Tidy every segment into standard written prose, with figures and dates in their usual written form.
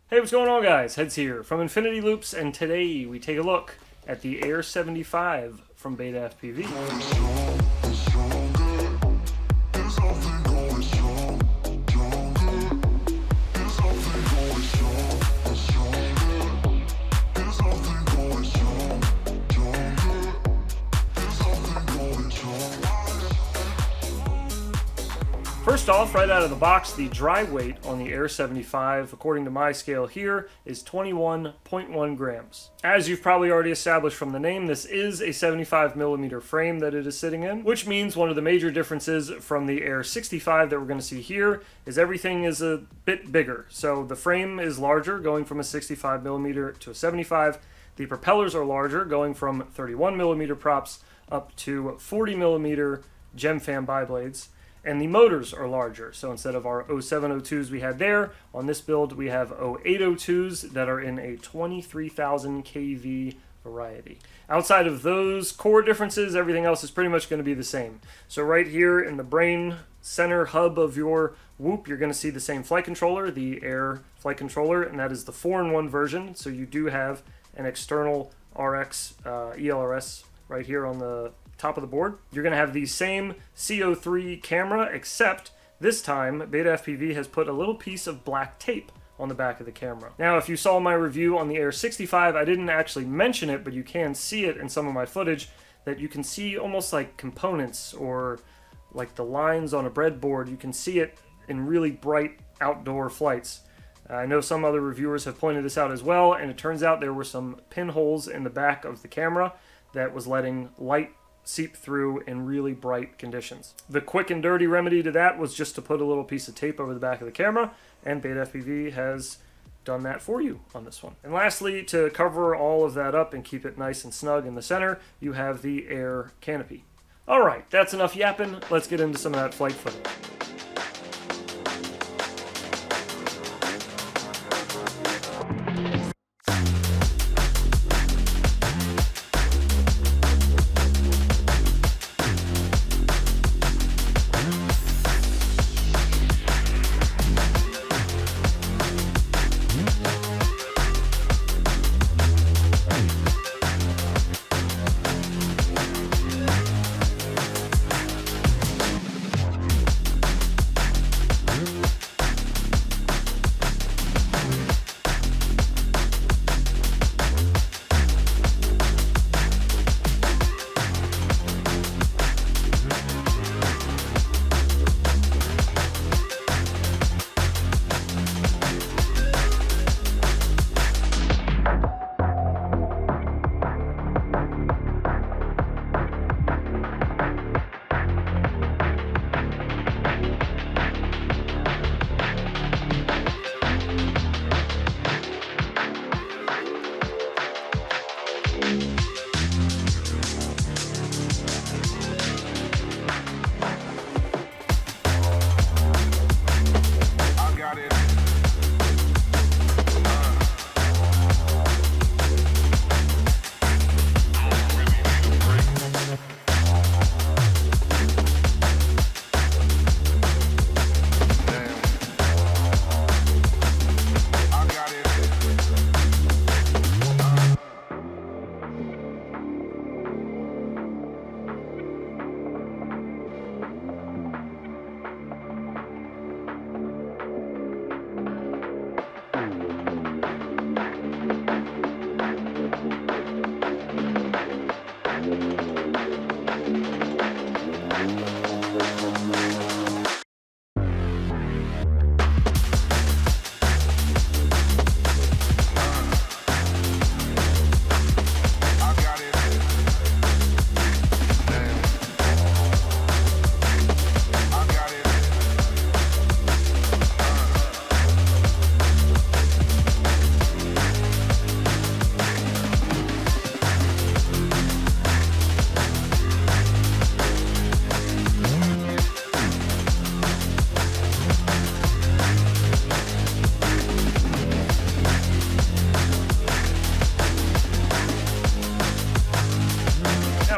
Hey, what's going on, guys? Heads here from Infinity Loops, and today we take a look at the Air75 from BetaFPV. First off, right out of the box, the dry weight on the Air75, according to my scale here, is 21.1 grams. As you've probably already established from the name, this is a 75mm frame that it is sitting in, which means one of the major differences from the Air65 that we're going to see here is everything is a bit bigger. So the frame is larger, going from a 65mm to a 75. The propellers are larger, going from 31mm props up to 40mm GemFan biblades. And the motors are larger, so instead of our 0702s we had there, on this build we have 0802s that are in a 23,000 kV variety. Outside of those core differences, everything else is pretty much going to be the same. So right here in the brain center hub of your Whoop, you're going to see the same flight controller, the Air flight controller, and that is the 4-in-1 version, so you do have an external RX ELRS right here on the top of the board. You're going to have the same CO3 camera, except this time BetaFPV has put a little piece of black tape on the back of the camera. Now, if you saw my review on the Air65, I didn't actually mention it, but you can see it in some of my footage, that you can see almost like components or like the lines on a breadboard. You can see it in really bright outdoor flights. I know some other reviewers have pointed this out as well, and it turns out there were some pinholes in the back of the camera that was letting light seep through in really bright conditions. The quick and dirty remedy to that was just to put a little piece of tape over the back of the camera, and BetaFPV has done that for you on this one. And lastly, to cover all of that up and keep it nice and snug in the center, you have the Air canopy. Alright, that's enough yapping. Let's get into some of that flight footage.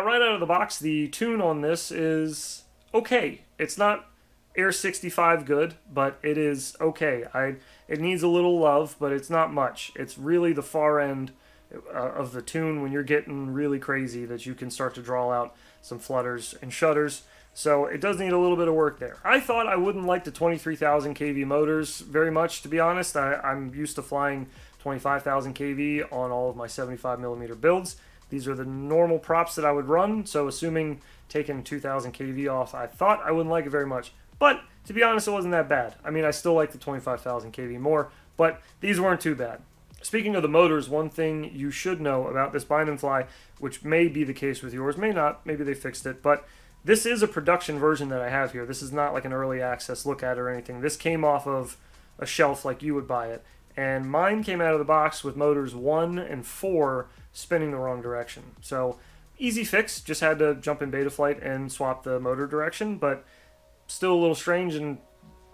Out of the box, the tune on this is okay. It's not Air 65 good, but it is okay. I It needs a little love, but it's not much. It's really the far end of the tune when you're getting really crazy that you can start to draw out some flutters and shudders. So it does need a little bit of work there. I thought I wouldn't like the 23,000 kV motors very much, to be honest. I'm used to flying 25,000 kV on all of my 75mm builds. These are the normal props that I would run, so assuming taking 2,000 kV off, I thought I wouldn't like it very much. But to be honest, it wasn't that bad. I mean, I still like the 25,000 kV more, but these weren't too bad. Speaking of the motors, one thing you should know about this bind and fly, which may be the case with yours, may not, maybe they fixed it, but this is a production version that I have here. This is not like an early access look at or anything. This came off of a shelf like you would buy it. And mine came out of the box with motors 1 and 4 spinning the wrong direction. So easy fix, just had to jump in Betaflight and swap the motor direction, but still a little strange. And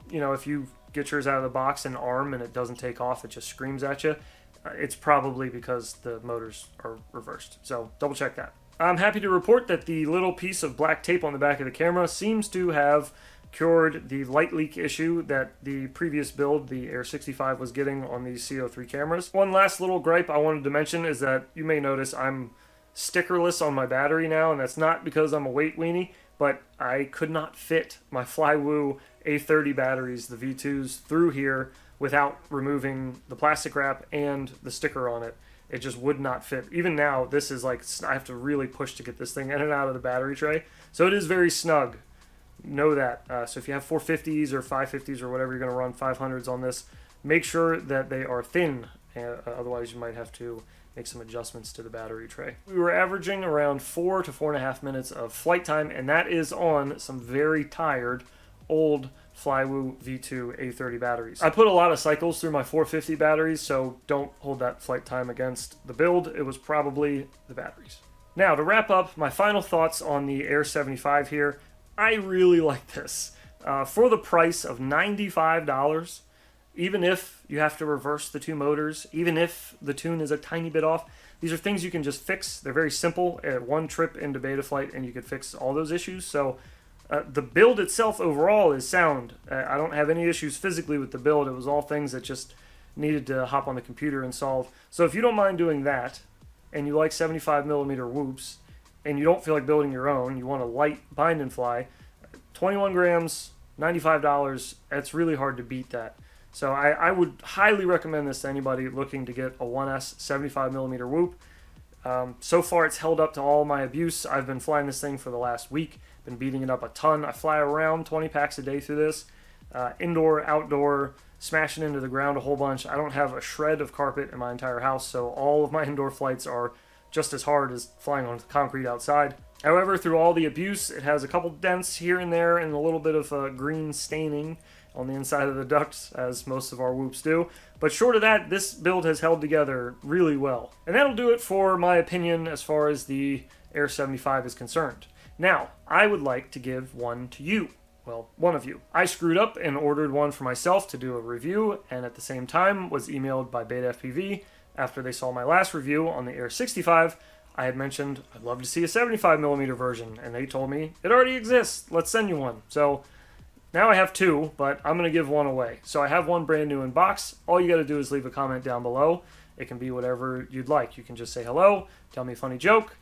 you know, if you get yours out of the box and arm and it doesn't take off, it just screams at you, it's probably because the motors are reversed. So double check that. I'm happy to report that the little piece of black tape on the back of the camera seems to have cured the light leak issue that the previous build, the Air75, was getting on these CO3 cameras. One last little gripe I wanted to mention is that you may notice I'm stickerless on my battery now, and that's not because I'm a weight weenie, but I could not fit my Flywoo A30 batteries, the V2s, through here without removing the plastic wrap and the sticker on it. It just would not fit. Even now, this is like, I have to really push to get this thing in and out of the battery tray. So it is very snug. Know that. So if you have 450s or 550s or whatever you're going to run, 500s on this, make sure that they are thin. Otherwise, you might have to make some adjustments to the battery tray. We were averaging around 4 to 4.5 minutes of flight time, and that is on some very tired old Flywoo V2 A30 batteries. I put a lot of cycles through my 450 batteries, so don't hold that flight time against the build. It was probably the batteries. Now, to wrap up, my final thoughts on the Air75 here. I really like this. For the price of $95, even if you have to reverse the two motors, even if the tune is a tiny bit off, these are things you can just fix. They're very simple. One trip into Betaflight and you could fix all those issues. So the build itself overall is sound. I don't have any issues physically with the build. It was all things that just needed to hop on the computer and solve. So if you don't mind doing that, and you like 75mm whoops, and you don't feel like building your own, you want a light bind and fly, 21 grams, $95, it's really hard to beat that. So I would highly recommend this to anybody looking to get a 1S 75mm whoop. So far it's held up to all my abuse. I've been flying this thing for the last week, been beating it up a ton. I fly around 20 packs a day through this, indoor, outdoor, smashing into the ground a whole bunch. I don't have a shred of carpet in my entire house, so all of my indoor flights are just as hard as flying on concrete outside. However, through all the abuse, it has a couple dents here and there and a little bit of green staining on the inside of the ducts, as most of our whoops do. But short of that, this build has held together really well. And that'll do it for my opinion as far as the Air75 is concerned. Now, I would like to give one to you. Well, one of you. I screwed up and ordered one for myself to do a review, and at the same time was emailed by BetaFPV after they saw my last review on the Air65. I had mentioned I'd love to see a 75mm version, and they told me it already exists. Let's send you one. So now I have two, but I'm going to give one away. So I have one brand new in box. All you got to do is leave a comment down below. It can be whatever you'd like. You can just say hello, tell me a funny joke,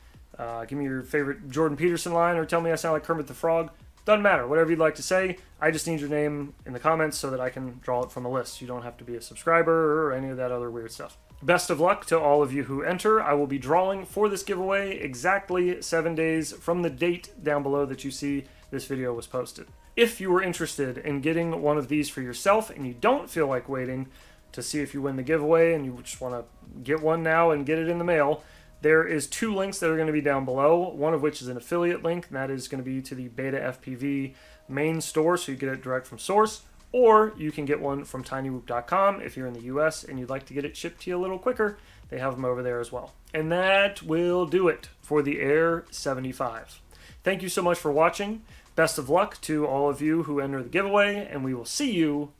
give me your favorite Jordan Peterson line, or tell me I sound like Kermit the Frog. Doesn't matter, whatever you'd like to say. I just need your name in the comments so that I can draw it from a list. You don't have to be a subscriber or any of that other weird stuff. Best of luck to all of you who enter. I will be drawing for this giveaway exactly 7 days from the date down below that you see this video was posted. If you were interested in getting one of these for yourself and you don't feel like waiting to see if you win the giveaway and you just want to get one now and get it in the mail, there is 2 links that are going to be down below, one of which is an affiliate link, and that is going to be to the BetaFPV main store, so you get it direct from source, or you can get one from tinywhoop.com if you're in the US and you'd like to get it shipped to you a little quicker. They have them over there as well. And that will do it for the Air75. Thank you so much for watching. Best of luck to all of you who enter the giveaway, and we will see you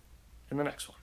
in the next one.